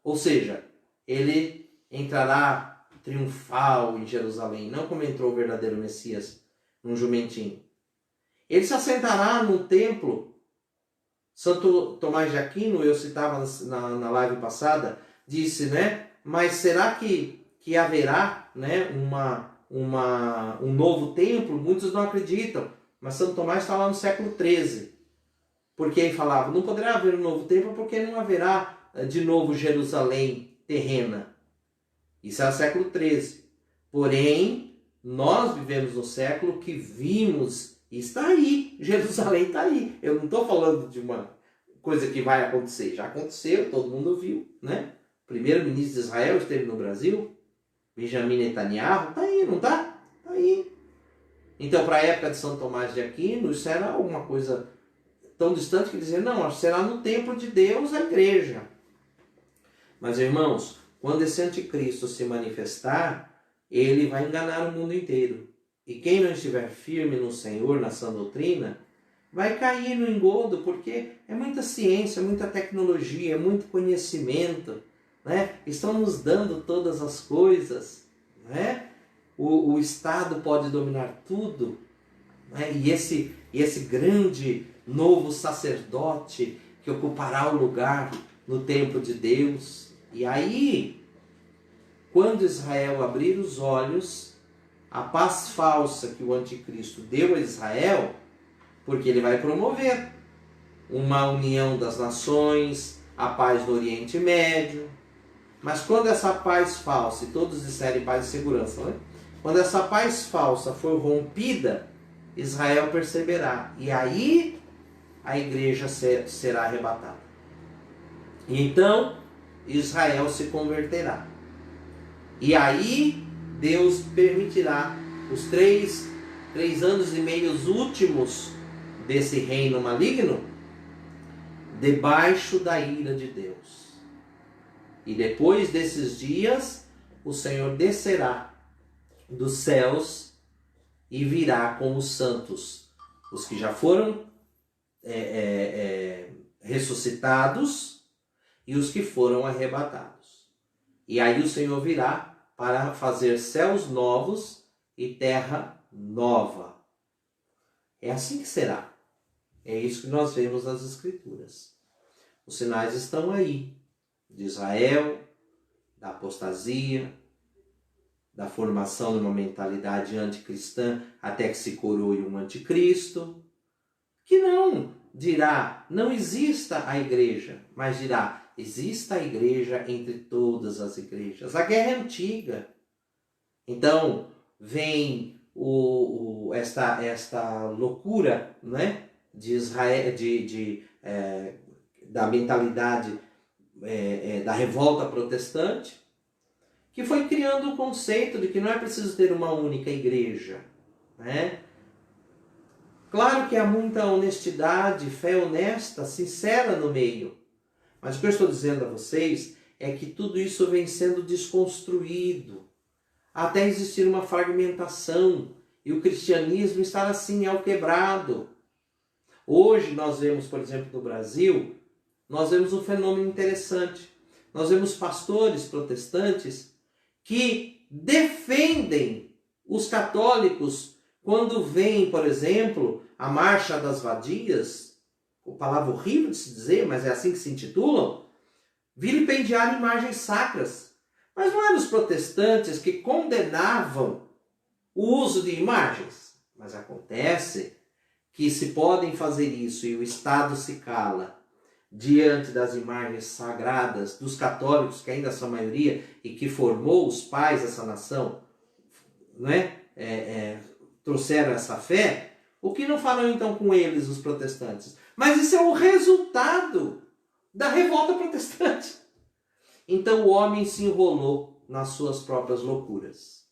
Ou seja, ele entrará triunfal em Jerusalém, não como entrou o verdadeiro Messias, num jumentinho. Ele se assentará num templo. Santo Tomás de Aquino, eu citava na live passada, disse, né? Mas será que haverá, né, um novo templo? Muitos não acreditam. Mas Santo Tomás está lá no século XIII. Porque ele falava, não poderá haver um novo templo porque não haverá de novo Jerusalém terrena. Isso é o século XIII. Porém, nós vivemos no século que vimos, e está aí, Jerusalém está aí. Eu não estou falando de uma coisa que vai acontecer. Já aconteceu, todo mundo viu, né? O primeiro-ministro de Israel esteve no Brasil, Benjamin Netanyahu, está aí, não está? Está aí. Então, para a época de São Tomás de Aquino, isso era uma coisa tão distante que dizia, não, será no templo de Deus a igreja. Mas, irmãos, quando esse anticristo se manifestar, ele vai enganar o mundo inteiro. E quem não estiver firme no Senhor, na sã doutrina, vai cair no engodo, porque é muita ciência, muita tecnologia, muito conhecimento, né? Estão nos dando todas as coisas, né? O Estado pode dominar tudo, né? E esse grande novo sacerdote que ocupará o lugar no templo de Deus. E aí, quando Israel abrir os olhos, a paz falsa que o anticristo deu a Israel, porque ele vai promover uma união das nações, a paz no Oriente Médio. Mas quando essa paz falsa, e todos disserem paz e segurança, né? Quando essa paz falsa for rompida, Israel perceberá. E aí a igreja será arrebatada. E então Israel se converterá. E aí Deus permitirá os 3 anos e meio últimos desse reino maligno debaixo da ira de Deus. E depois desses dias, o Senhor descerá dos céus e virá com os santos, os que já foram ressuscitados e os que foram arrebatados. E aí o Senhor virá para fazer céus novos e terra nova. É assim que será. É isso que nós vemos nas Escrituras. Os sinais estão aí, de Israel, da apostasia, da formação de uma mentalidade anticristã até que se coroe um anticristo, que não dirá, não exista a igreja, mas dirá, exista a igreja entre todas as igrejas. A guerra é antiga. Então, vem esta loucura, né, de Israel, da mentalidade da revolta protestante, que foi criando o conceito de que não é preciso ter uma única igreja, né? Claro que há muita honestidade, fé honesta, sincera no meio. Mas o que eu estou dizendo a vocês é que tudo isso vem sendo desconstruído, até existir uma fragmentação e o cristianismo estar assim ao quebrado. Hoje nós vemos, por exemplo, no Brasil, nós vemos um fenômeno interessante. Nós vemos pastores protestantes que defendem os católicos quando vem, por exemplo, a Marcha das Vadias, palavra horrível de se dizer, mas é assim que se intitulam, vilipendiar imagens sacras. Mas não eram os protestantes que condenavam o uso de imagens? Mas acontece que se podem fazer isso e o Estado se cala diante das imagens sagradas dos católicos, que ainda são a maioria, e que formou os pais dessa nação, não é? Trouxeram essa fé, o que não farão então com eles, os protestantes? Mas isso é o resultado da revolta protestante. Então o homem se enrolou nas suas próprias loucuras.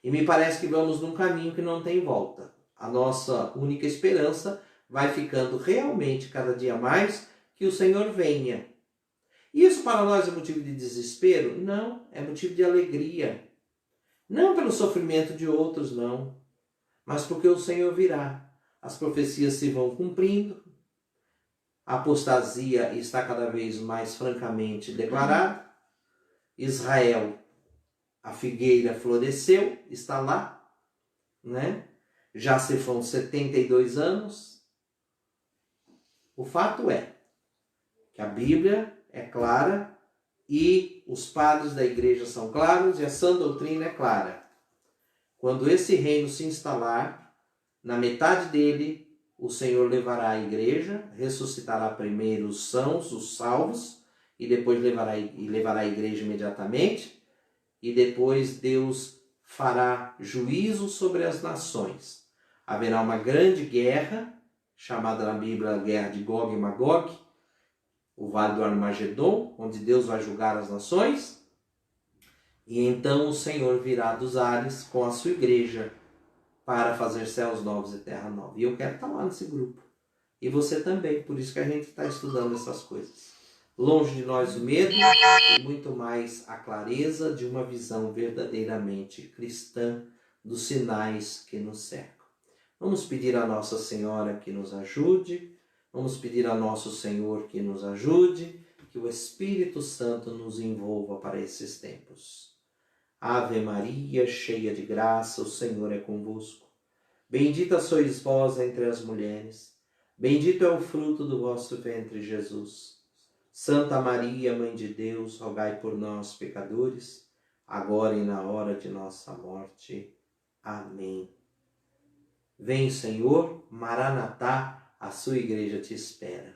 E me parece que vamos num caminho que não tem volta. A nossa única esperança vai ficando realmente cada dia mais que o Senhor venha. Isso para nós é motivo de desespero? Não, é motivo de alegria. Não pelo sofrimento de outros, não. Mas porque o Senhor virá. As profecias se vão cumprindo. A apostasia está cada vez mais francamente declarada. Israel, a figueira floresceu, está lá, né? Já se foram 72 anos. O fato é que a Bíblia é clara e os padres da igreja são claros e a sã doutrina é clara. Quando esse reino se instalar, na metade dele, o Senhor levará a igreja, ressuscitará primeiro os sãos, os salvos, e depois levará a igreja imediatamente, e depois Deus fará juízo sobre as nações. Haverá uma grande guerra, chamada na Bíblia a guerra de Gog e Magog, o vale do Armagedon, onde Deus vai julgar as nações, e então o Senhor virá dos ares com a sua igreja para fazer céus novos e terra nova. E eu quero estar lá nesse grupo. E você também, por isso que a gente está estudando essas coisas. Longe de nós o medo e muito mais a clareza de uma visão verdadeiramente cristã dos sinais que nos cercam. Vamos pedir a Nossa Senhora que nos ajude, vamos pedir a Nosso Senhor que nos ajude, que o Espírito Santo nos envolva para esses tempos. Ave Maria, cheia de graça, o Senhor é convosco. Bendita sois vós entre as mulheres, bendito é o fruto do vosso ventre, Jesus. Santa Maria, Mãe de Deus, rogai por nós, pecadores, agora e na hora de nossa morte. Amém. Vem, Senhor, Maranatá, a sua igreja te espera.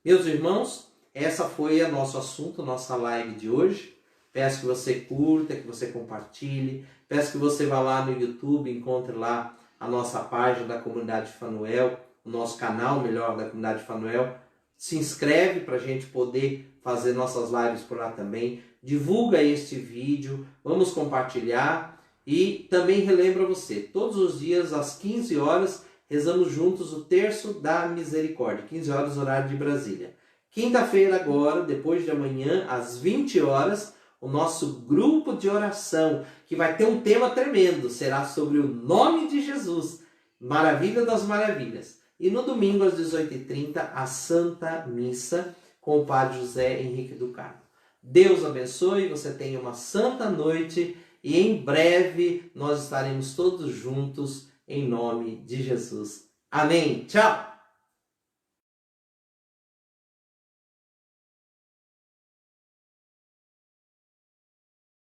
Meus irmãos, essa foi o nosso assunto, nossa live de hoje. Peço que você curta, que você compartilhe. Peço que você vá lá no YouTube, encontre lá a nossa página da Comunidade Fanuel, o nosso canal, melhor, da Comunidade Fanuel. Se inscreve para a gente poder fazer nossas lives por lá também. Divulga este vídeo, vamos compartilhar. E também relembro a você, todos os dias às 15 horas, rezamos juntos o Terço da Misericórdia, 15 horas, horário de Brasília. Quinta-feira agora, depois de amanhã, às 20 horas, o nosso grupo de oração, que vai ter um tema tremendo, será sobre o nome de Jesus, Maravilha das Maravilhas. E no domingo, às 18h30, a Santa Missa com o Padre José Henrique do Carmo. Deus abençoe, você tenha uma santa noite e em breve nós estaremos todos juntos em nome de Jesus. Amém. Tchau!